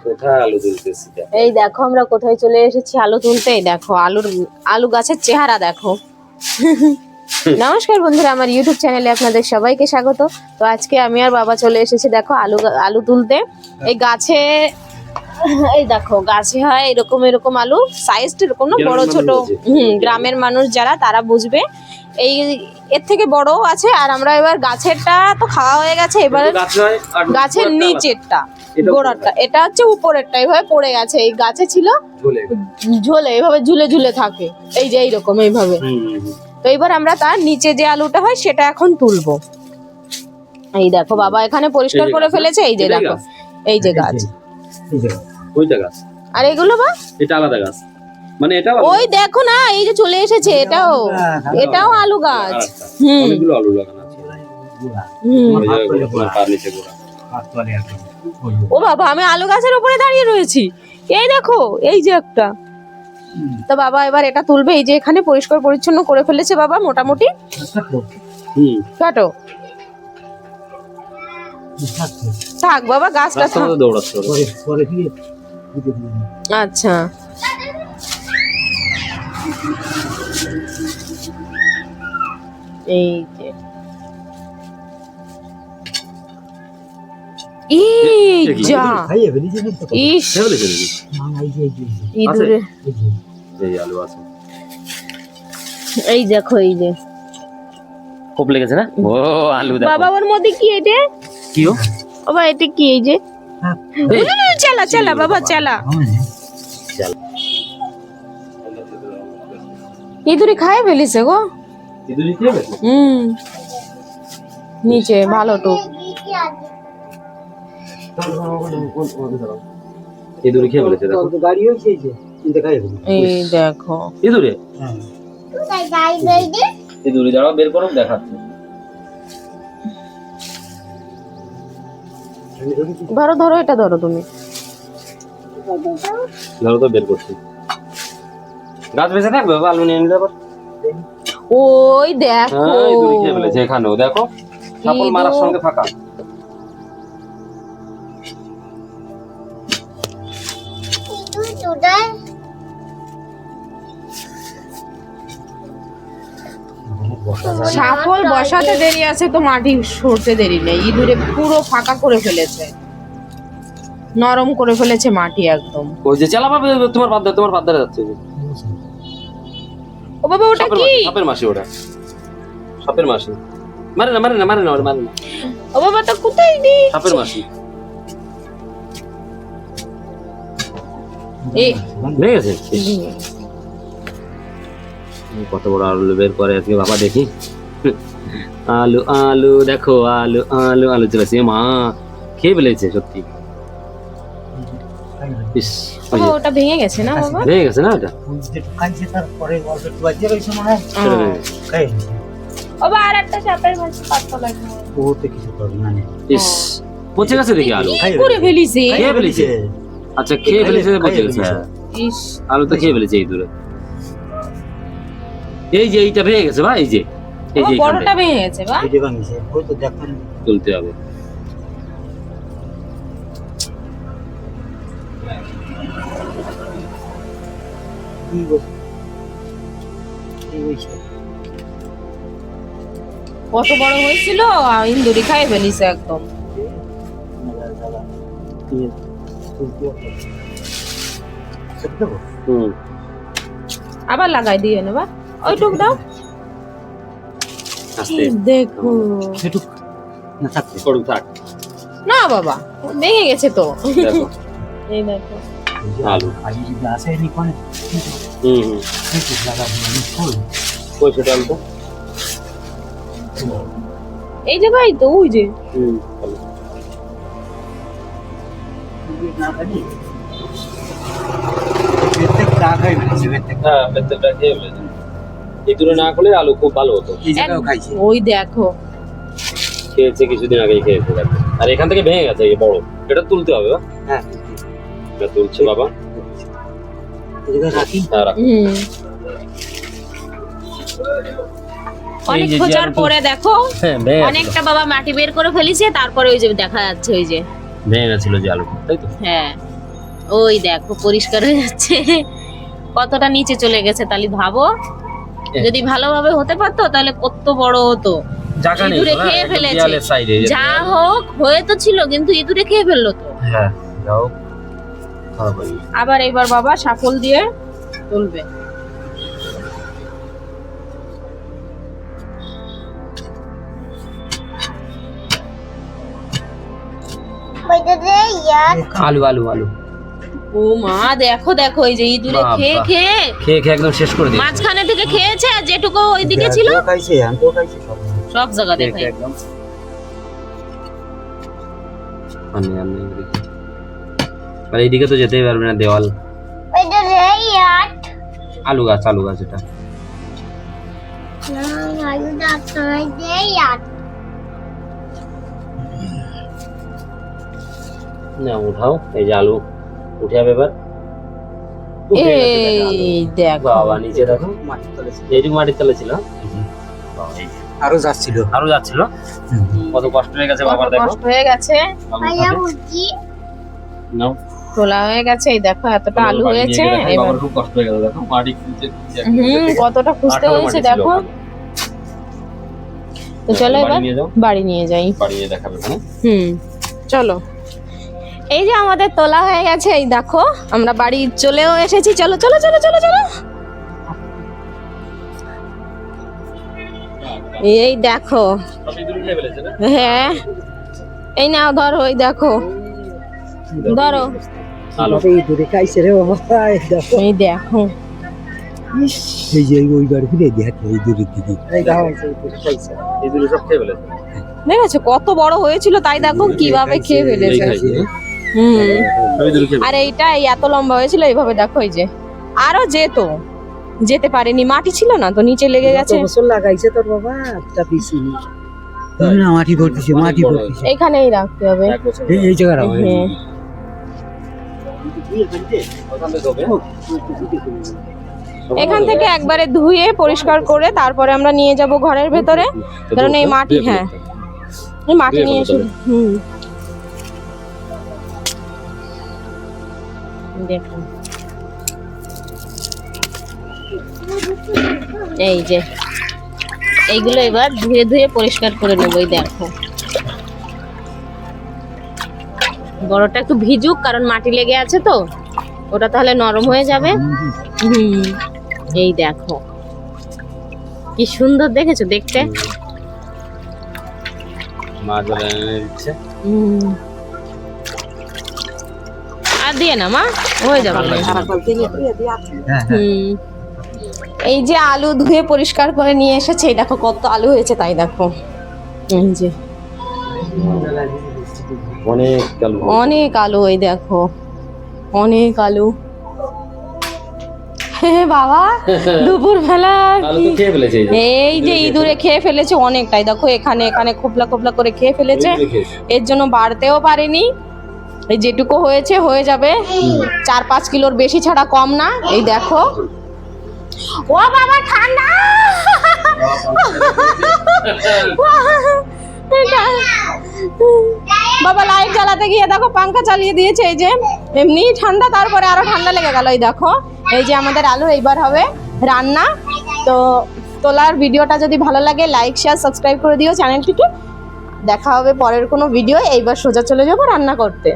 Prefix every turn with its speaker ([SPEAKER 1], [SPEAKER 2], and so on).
[SPEAKER 1] কোথায় আলু তুলতেছি?
[SPEAKER 2] এই দেখো আমরা কোথায় চলে এসেছি আলু তুলতে। এই দেখো আলু গাছের চেহারা দেখো। নমস্কার বন্ধুরা, আমার ইউটিউব চ্যানেলে আপনাদের সবাইকে স্বাগত। তো আজকে আমি আর বাবা চলে এসেছি দেখো আলু তুলতে। এই গাছে এই দেখো গাছে হয় এরকম এরকম আলু, সাইজটা এরকম না, বড় ছোট। গ্রামের মানুষ যারা তারা বুঝবে। এই এর থেকে বড়ও আছে। আর আমরা এবার গাছেরটা তো খাওয়া হয়ে গেছে, এবার গাছের নিচেরটা গোড়াটা, এটা হচ্ছে উপরেরটা এইভাবে পড়ে গেছে। এই গাছে ছিল ঝোলে, এইভাবে ঝুলে ঝুলে থাকে, এই যে এইরকম এইভাবে। তো এবার আমরা তার নিচে যে আলুটা হয় সেটা এখন তুলবো। এই দেখো বাবা এখানে পরিষ্কার করে ফেলেছে। এই যে দেখো, এই যে গাছ,
[SPEAKER 1] ওইটা গাছ।
[SPEAKER 2] আর এগুলো বা
[SPEAKER 1] এটা আলাদা গাছ, মানে এটা
[SPEAKER 2] ওই দেখো না, এই যে চলে এসেছে, এটাও আলু গাছ।
[SPEAKER 1] অনেকগুলো আলু লাগানো আছে। তার নিচে গোড়া।
[SPEAKER 2] ও বাবা, আমি আলু গাছের উপরে দাঁড়িয়ে রয়েছি। এই দেখো, এই যে একটা। তো বাবা এবার এটা তুলবে। এই যে এখানে পরিষ্কার পরিচ্ছন্ন করে ফেলেছে বাবা মোটামুটি। কাটো থাক বাবা, গাছটা থাক। আচ্ছা, এই যে এই দেখো, এই যে
[SPEAKER 1] খুব লেগেছে না? ও আলু দেখো
[SPEAKER 2] বাবা, ওর মধ্যে কি এটা?
[SPEAKER 1] কি ও
[SPEAKER 2] বাবা এটা কি? এই যে চালা চালা বাবা চালা, ইঁদুরে খায় ফেলিছে গো। নিচে ভালো তো
[SPEAKER 1] ইঁদুরে খেয়ে ফেলেছে। দেখো গাড়ি হয়েছে,
[SPEAKER 2] এই দেখো
[SPEAKER 1] ইঁদুরে। ইঁদুরে দাঁড়াও, বের করো, দেখাচ্ছে।
[SPEAKER 2] ধরো ধরো, এটা ধরো তুমি,
[SPEAKER 1] ধরো তো, বের করছি। গাছ বেঁচে থাকবে, আলু নিয়ে নিতে পারো।
[SPEAKER 2] ওই দেখো,
[SPEAKER 1] ইঁদুরে খেয়ে ফেলেছে। এখানেও দেখো, সাপল মারার সঙ্গে ফাঁকা।
[SPEAKER 2] সাফল বসাতে দেরি আছে তো মাটি সরতে দেরি নেই। ইঁদুরে পুরো ফাঁকা করে ফেলেছে, নরম করে ফেলেছে মাটি একদম।
[SPEAKER 1] ওই যে চালা পাবে, তোমার পাদ্দারে যাচ্ছে।
[SPEAKER 2] ও বাবা, ওটা কি?
[SPEAKER 1] সাপের মাসি, ওটা সাপের মাসি। মারে না, মারে না, মারে না, মারে না।
[SPEAKER 2] ও বাবা, তো কোথায় দি?
[SPEAKER 1] সাপের মাসি।
[SPEAKER 2] এই
[SPEAKER 1] লেগেছে। কত বড় আলু বের করে আজকে বাবা, দেখি। আলু আলু দেখো, আলু আলু আলু চলেছে। মা খেয়ে ফেলেছে সত্যি।
[SPEAKER 2] ওটা ভেঙে গেছে না বাবা?
[SPEAKER 1] ভেঙে গেছে না ওটা।
[SPEAKER 2] বাবা আর একটা সাপের মাছ পাতলা লাগে,
[SPEAKER 3] ওতে কিছু করবে না।
[SPEAKER 1] ইস, পচে গেছে দেখি আলু।
[SPEAKER 2] করে ফেলিছে,
[SPEAKER 1] খেয়ে ফেলেছে। আচ্ছা, খেয়ে ফেলেছে, পচে গেছে।
[SPEAKER 2] ইস,
[SPEAKER 1] আলু তো খেয়ে ফেলেছে এই দূরে। এই যে এইটা ভেঙে গেছে ভাই, এই যে এই যে
[SPEAKER 2] বড়টা ভেঙে গেছে বা?
[SPEAKER 3] এই যে ভাঙছে, ওই তো দেখেন,
[SPEAKER 1] তুলতে হবে।
[SPEAKER 3] কি বলছে, কি হইছে?
[SPEAKER 2] কত বড় হয়েছিল, ইন্দুরি খাই ফেলিছে একদম। আবার লাগাই দিয়ে নেবা, ওইটুক দাও। দেখো,
[SPEAKER 3] না থাকতে
[SPEAKER 1] করুক, থাক
[SPEAKER 2] না বাবা, ভেঙে গেছে তো। এই দেখো
[SPEAKER 1] আলু।
[SPEAKER 3] আজি যদি আসে নি কোনে, কিছু লাগাবো না, ফুল
[SPEAKER 1] কই ছোট আলু তো।
[SPEAKER 2] এই যে ভাই, তো ওই যে
[SPEAKER 3] না জানি প্রত্যেক টাকাই বেশি,
[SPEAKER 1] হ্যাঁ, প্রত্যেকটা খেয়ে ফেলেছে। এই দূরে না করলে আলু খুব ভালো হতো।
[SPEAKER 3] এই জায়গাও খাইছে।
[SPEAKER 2] ওই দেখো,
[SPEAKER 1] খেয়েছে কিছুদিন আগেই খেয়েছে দেখো। আর এখান থেকে ভেঙে গেছে, এই বড়। এটা তুলতে হবে।
[SPEAKER 3] হ্যাঁ,
[SPEAKER 1] এটা তুলছে বাবা।
[SPEAKER 3] এই জায়গা রাখি।
[SPEAKER 1] হ্যাঁ, রাখো।
[SPEAKER 2] অনেক খোঁজার পরে দেখো অনেকটা বাবা মাটি বের করে ফেলিছে। তারপরে ওই যে দেখা যাচ্ছে, ওই যে
[SPEAKER 1] ভেঙে গেছিল যে আলু, তাই তো।
[SPEAKER 2] হ্যাঁ, ওই দেখো পরিষ্কার হয়ে যাচ্ছে, কতটা নিচে চলে গেছে। তাহলে ভাবো যদি ভালোভাবে হতে পারতো তাহলে কত বড় হতো।
[SPEAKER 1] জায়গা নেই
[SPEAKER 2] ইঁদুরে
[SPEAKER 1] তো না,
[SPEAKER 2] খেয়ে
[SPEAKER 1] একদম
[SPEAKER 2] ফেলেছে।
[SPEAKER 1] দেয়ালের সাইডে
[SPEAKER 2] যা হোক হয়ে তো ছিল, কিন্তু ইঁদুরে খেয়ে ফেললো তো।
[SPEAKER 1] হ্যাঁ যাও খারাপ হয়ে গেছে।
[SPEAKER 2] আবার এইবার বাবা শাফল দিয়ে তুলবে।
[SPEAKER 1] আলু আলু আলু
[SPEAKER 2] ও মা দেখো দেখো, এই যে ইঁদুরে
[SPEAKER 1] বাবা।
[SPEAKER 2] খেয়ে খেয়ে
[SPEAKER 1] খেয়ে খেয়ে একদম শেষ করে দিয়েছে
[SPEAKER 2] মাঝখানে থেকে খেয়েছে, আর যেটুকু ওইদিকে ছিল
[SPEAKER 3] খাইছে আমি তো খাইছি সব
[SPEAKER 2] সব জায়গা
[SPEAKER 1] খেয়ে
[SPEAKER 2] দেখাই।
[SPEAKER 1] খেয়ে একদম আনে আনে এদিকে। আর এইদিকে তো যেতেই পারবে না, দেওয়াল। আলু গাছ এটা। না উঠাও, এই যে আলু উঠে যাবে এবার। উঠে গেছে, দেখো আলু।
[SPEAKER 2] এই দেখো
[SPEAKER 1] বাবা নিচে দেখো,
[SPEAKER 3] মাটির তলে ছিল।
[SPEAKER 1] এইটুকু মাটির তলে ছিল। বাবা, এই যে।
[SPEAKER 3] আরো যাচ্ছিল
[SPEAKER 1] আরো যাচ্ছিল, কত কষ্ট হয়ে গেছে
[SPEAKER 2] কত
[SPEAKER 1] বাবার, দেখো
[SPEAKER 2] কষ্ট হয়ে গেছে,
[SPEAKER 1] আলু খাবে। নাও,
[SPEAKER 2] তোলা হয়ে গেছে। এই দেখো এতটা আলু
[SPEAKER 1] বাড়ি নিয়ে
[SPEAKER 2] হয়েছে।
[SPEAKER 1] গিয়ে দেখো,
[SPEAKER 2] এবার
[SPEAKER 1] বাবার খুব কষ্ট হয়ে গেল, দেখো মাটি খুঁজে খুঁজে
[SPEAKER 2] কতটা খুঁজতে
[SPEAKER 1] আঠালো
[SPEAKER 2] হয়েছে
[SPEAKER 1] মাটি ছিল
[SPEAKER 2] দেখো।
[SPEAKER 1] ওখানে।
[SPEAKER 2] তো চলো
[SPEAKER 1] বাড়ি
[SPEAKER 2] এবার
[SPEAKER 1] নিয়ে যাও,
[SPEAKER 2] বাড়ি নিয়ে যাই।
[SPEAKER 1] বাড়ি নিয়ে দেখাবে ওখানে।
[SPEAKER 2] চলো। এই যে আমাদের তোলা হয়ে গেছে, এই দেখো আমরা বাড়ি চলেও এসেছি। চলো চলো চলো চলো চলো। এই দেখো,
[SPEAKER 1] সব ইঁদুর খেয়ে ফেলেছে না?
[SPEAKER 2] হ্যাঁ এই নাও ধরো, এই দেখো ধরো,
[SPEAKER 1] আলু
[SPEAKER 3] এই দূরে খাইছে রে বাবা এই দেখো
[SPEAKER 2] এই দেখো।
[SPEAKER 3] এই যে ওই বাড়ি ফিরে দেখো এই দূরের দিকে এই দেখো এই দূরে খাইছে
[SPEAKER 1] ইঁদুর সব খেয়ে ফেলেছে।
[SPEAKER 2] দেখেছো কত বড় হয়েছিল, তাই দেখো কিভাবে খেয়ে
[SPEAKER 1] এই
[SPEAKER 2] ফেলেছে।
[SPEAKER 1] খাইছে,
[SPEAKER 2] হুম
[SPEAKER 1] সব ইঁদুর খেয়ে
[SPEAKER 2] আর এইটা এই এত লম্বা হয়েছিল, এইভাবে দেখো। এই যে আরো যেতে পারেনি, মাটি ছিল না তো নিচে লেগে গেছে।
[SPEAKER 3] কত বছর লাগাইছে তোর বাবা একটা পিছিনি না মাটি ভর্তিছে মাটি ভর্তিছে
[SPEAKER 2] এইখানেই রাখতে হবে।
[SPEAKER 1] এক বছর
[SPEAKER 3] এই জায়গা রাখো
[SPEAKER 2] হ্যাঁ
[SPEAKER 1] ওখান থেকে ধোবে।
[SPEAKER 2] এখান থেকে একবারে ধুয়ে পরিষ্কার করে তারপরে আমরা নিয়ে যাব ঘরের ভেতরে, কারণ এই মাটি, হ্যাঁ এই মাটি নিয়ে এসে দেখুন এই যে এইগুলো এবার ধুয়ে ধুয়ে পরিষ্কার করে নেবো। এই দেখো বড়টা একটু ভিজুক, কারণ মাটি লেগে আছে তো, ওটা তাহলে নরম হয়ে যাবে। এই দেখো কি সুন্দর, দেখেছো দেখতে।
[SPEAKER 1] মা জল এনে দিচ্ছে।
[SPEAKER 2] আর দিয়ে না মা, হয়ে যাবে।
[SPEAKER 3] হ্যাঁ
[SPEAKER 2] এই যে আলু ধুয়ে পরিষ্কার করে নিয়ে এসেছে, এই দেখো কত আলু হয়েছে, তাই দেখো। এই যে
[SPEAKER 1] অনেক আলু,
[SPEAKER 2] অনেক আলু, এই দেখো অনেক আলু। হে বাবা দুপুর বেলা
[SPEAKER 1] আলু তো খেয়ে ফেলেছে।
[SPEAKER 2] এই যে ইঁদুরে খেয়ে ফেলেছে অনেকটাই, দেখো এখানে এখানে খোপলা খোপলা করে খেয়ে ফেলেছে। এর জন্য বাড়তেও পারেনি, এই যেটুকু হয়েছে হয়ে যাবে, 4-5 কিলোর বেশি ছাড়া কম না। এই দেখো, ও বাবা ঠান্ডা, বাবা লাইট জ্বালাতে গিয়ে দেখো পাঙ্খা চালিয়ে দিয়েছে। এই যে এমনি ঠান্ডা, তারপরে আরো ঠান্ডা লেগে গেল। এই দেখো এই যে আমাদের আলু এইবার হবে রান্না। তো তোলার ভিডিওটা যদি ভালো লাগে লাইক শেয়ার সাবস্ক্রাইব করে দিও চ্যানেলটিকে। দেখা হবে পরের কোনো ভিডিও। এইবার সোজা চলে যাবো রান্না করতে।